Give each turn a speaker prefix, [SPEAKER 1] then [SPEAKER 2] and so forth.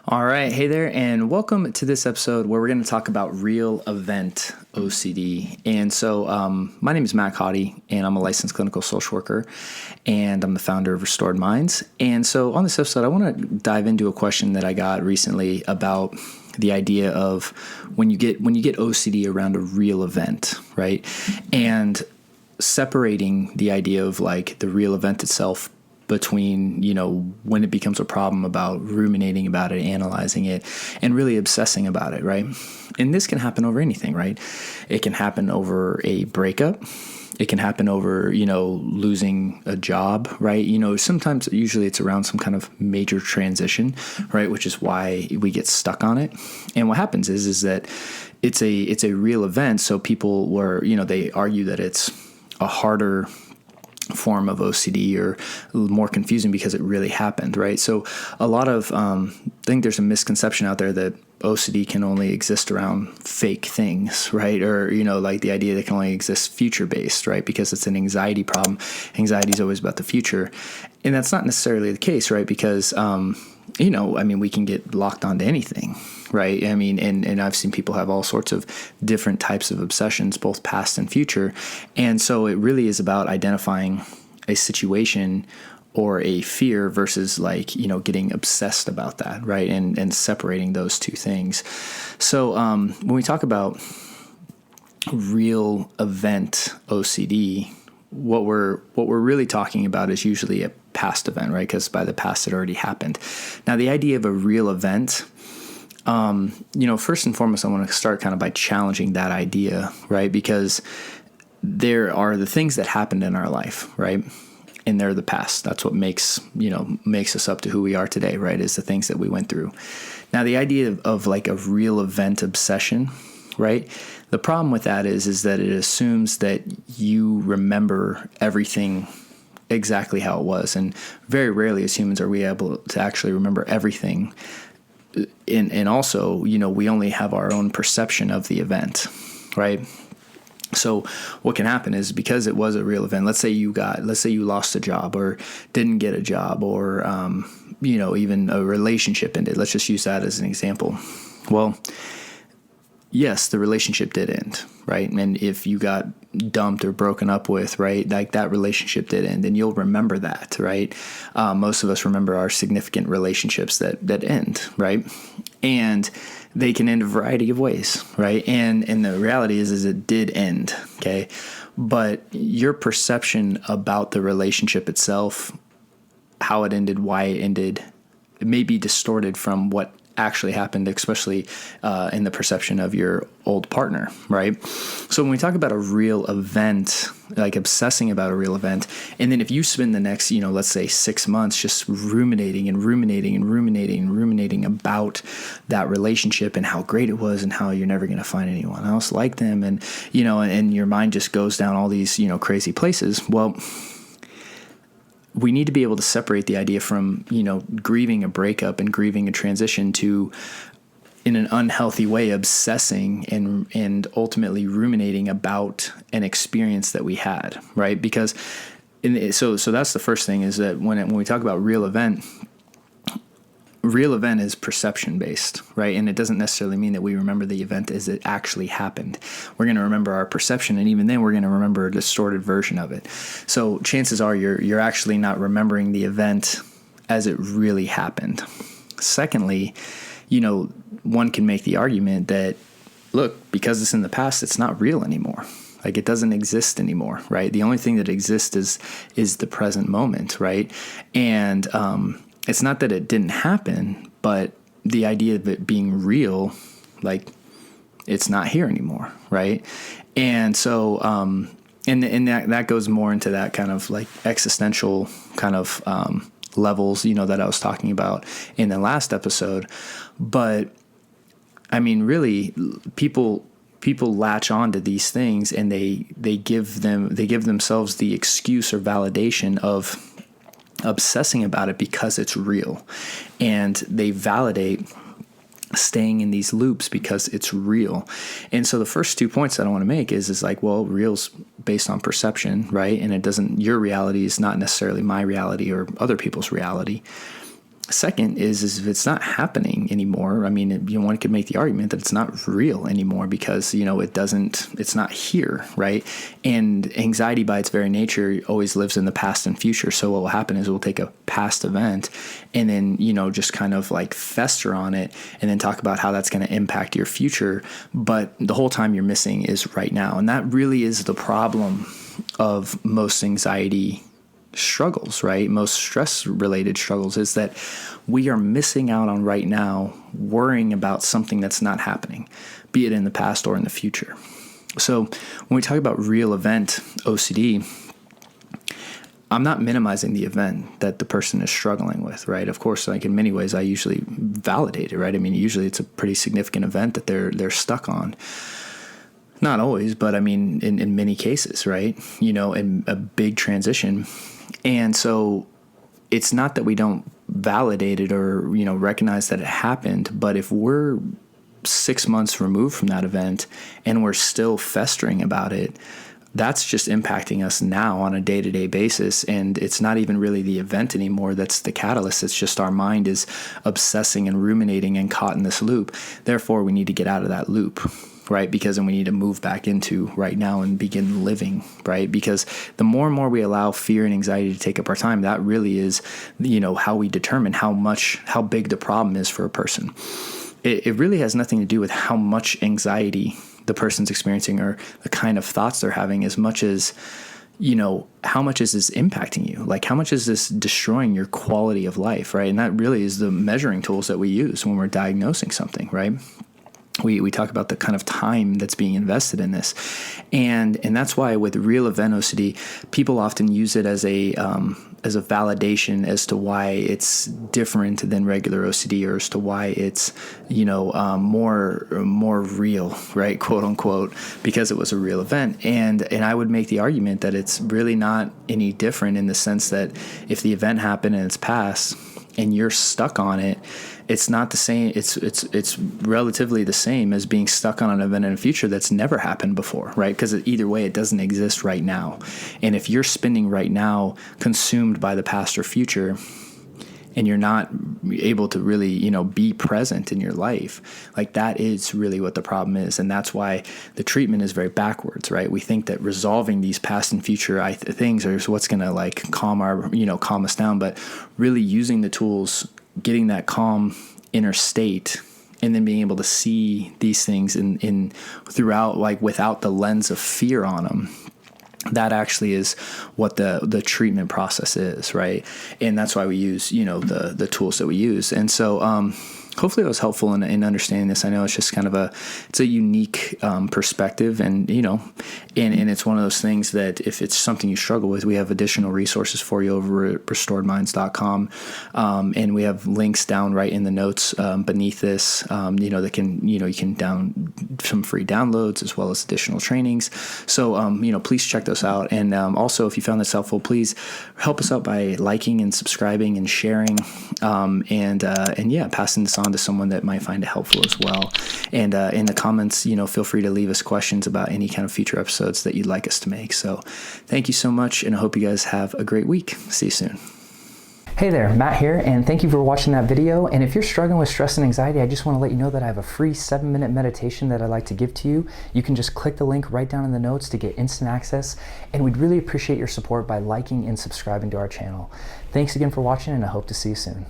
[SPEAKER 1] All right. Hey there, and welcome to this episode where we're going to talk about Real Event OCD. And so, my name is Matt Cotty, and I'm a licensed clinical social worker, and I'm the founder of Restored Minds. And so, on this episode, I want to dive into a question that I got recently about the idea of when you get OCD around a real event, right? And separating the idea of like the real event itself between, when it becomes a problem about ruminating about it, analyzing it, and really obsessing about it, right? And this can happen over anything, right? It can happen over a breakup. It can happen over, losing a job, right? Sometimes, usually it's around some kind of major transition, right? Which is why we get stuck on it. And what happens is that it's a real event. So people they argue that it's a harder form of OCD or more confusing because it really happened, right? So a lot of, I think there's a misconception out there that OCD can only exist around fake things, right? Or, like the idea that it can only exist future-based, right? Because it's an anxiety problem. Anxiety is always about the future. And that's not necessarily the case, right? Because, we can get locked onto anything, right? And I've seen people have all sorts of different types of obsessions, both past and future. And so it really is about identifying a situation or a fear versus getting obsessed about that, right? And separating those two things. So when we talk about real event OCD, what we're really talking about is usually a past event, right? Because by the past, it already happened. Now, the idea of a real event, first and foremost, I want to start kind of by challenging that idea, right? Because there are the things that happened in our life, right? And they're the past. That's what makes us up to who we are today, right? Is the things that we went through. Now, the idea of like a real event obsession, right? The problem with that is that it assumes that you remember everything exactly how it was. And very rarely as humans are we able to actually remember everything. And also, we only have our own perception of the event, right? So what can happen is because it was a real event, let's say you lost a job or didn't get a job or, even a relationship ended. Let's just use that as an example. Well, yes, the relationship did end, right? And if you got dumped or broken up with, right, like that relationship did end, and you'll remember that, right? Most of us remember our significant relationships that end, right? And they can end a variety of ways, right? And the reality is it did end, okay? But your perception about the relationship itself, how it ended, why it ended, it may be distorted from what actually happened, especially in the perception of your old partner, right? So when we talk about a real event, like obsessing about a real event, and then if you spend the next, let's say 6 months just ruminating about that relationship and how great it was and how you're never going to find anyone else like them, and and your mind just goes down all these crazy places. Well, we need to be able to separate the idea from, grieving a breakup and grieving a transition to, in an unhealthy way, obsessing and ultimately ruminating about an experience that we had, right? Because so that's the first thing, is that when we talk about real event is perception based, right? And it doesn't necessarily mean that we remember the event as it actually happened. We're going to remember our perception, and even then we're going to remember a distorted version of it. So chances are you're actually not remembering the event as it really happened. Secondly, one can make the argument that, look, because it's in the past, it's not real anymore. Like, it doesn't exist anymore, right? The only thing that exists is the present moment, right? And it's not that it didn't happen, but the idea of it being real, like, it's not here anymore, right? And so, and that goes more into that kind of like existential kind of levels, that I was talking about in the last episode. But really, people latch on to these things, and they give themselves the excuse or validation of obsessing about it because it's real, and they validate staying in these loops because it's real. And so the first 2 points that I want to make is like, well, real's based on perception, right? And your reality is not necessarily my reality or other people's reality. Second is if it's not happening anymore, I mean, one could make the argument that it's not real anymore because, it's not here, right? And anxiety by its very nature always lives in the past and future. So what will happen is we'll take a past event and then, just kind of like fester on it and then talk about how that's going to impact your future. But the whole time you're missing is right now. And that really is the problem of most anxiety struggles, right? Most stress-related struggles is that we are missing out on right now, worrying about something that's not happening, be it in the past or in the future. So when we talk about real event OCD, I'm not minimizing the event that the person is struggling with, right? Of course, like in many ways, I usually validate it, right? I mean, usually it's a pretty significant event that they're stuck on. Not always, but I mean, in many cases, right? In a big transition. And so it's not that we don't validate it or, recognize that it happened, but if we're 6 months removed from that event and we're still festering about it, that's just impacting us now on a day-to-day basis. And it's not even really the event anymore that's the catalyst. It's just our mind is obsessing and ruminating and caught in this loop. Therefore, we need to get out of that loop, right? Because then we need to move back into right now and begin living, right? Because the more and more we allow fear and anxiety to take up our time, that really is, how we determine how big the problem is for a person. It really has nothing to do with how much anxiety the person's experiencing or the kind of thoughts they're having as much as, how much is this impacting you? Like, how much is this destroying your quality of life, right? And that really is the measuring tools that we use when we're diagnosing something, right? We talk about the kind of time that's being invested in this. And that's why with real event OCD, people often use it as a validation as to why it's different than regular OCD or as to why it's, more real, right? Quote unquote, because it was a real event. And I would make the argument that it's really not any different in the sense that if the event happened and it's past and you're stuck on it, it's not the same. It's relatively the same as being stuck on an event in the future that's never happened before, right? Because either way, it doesn't exist right now. And if you're spending right now consumed by the past or future, and you're not able to really, be present in your life, like that is really what the problem is. And that's why the treatment is very backwards, right? We think that resolving these past and future things is what's going to calm us down, but really using the tools, getting that calm inner state, and then being able to see these things in throughout, like without the lens of fear on them. That actually is what the treatment process is, right? And that's why we use, the tools that we use. And so hopefully it was helpful in understanding this. I know it's just kind of it's a unique perspective, and and it's one of those things that if it's something you struggle with, we have additional resources for you over at restoredminds.com, and we have links down right in the notes beneath this. That can you can down some free downloads as well as additional trainings. So please check those out, and also if you found this helpful, please help us out by liking and subscribing and sharing, and passing this on to someone that might find it helpful as well. And in the comments, feel free to leave us questions about any kind of future episodes that you'd like us to make. So thank you so much, and I hope you guys have a great week. See you soon. Hey there, Matt here, and thank you for watching that video. And if you're struggling with stress and anxiety, I just want to let you know that I have a free 7-minute meditation that I'd like to give to you. You can just click the link right down in the notes to get instant access, and we'd really appreciate your support by liking and subscribing to our channel. Thanks again for watching, and I hope to see you soon.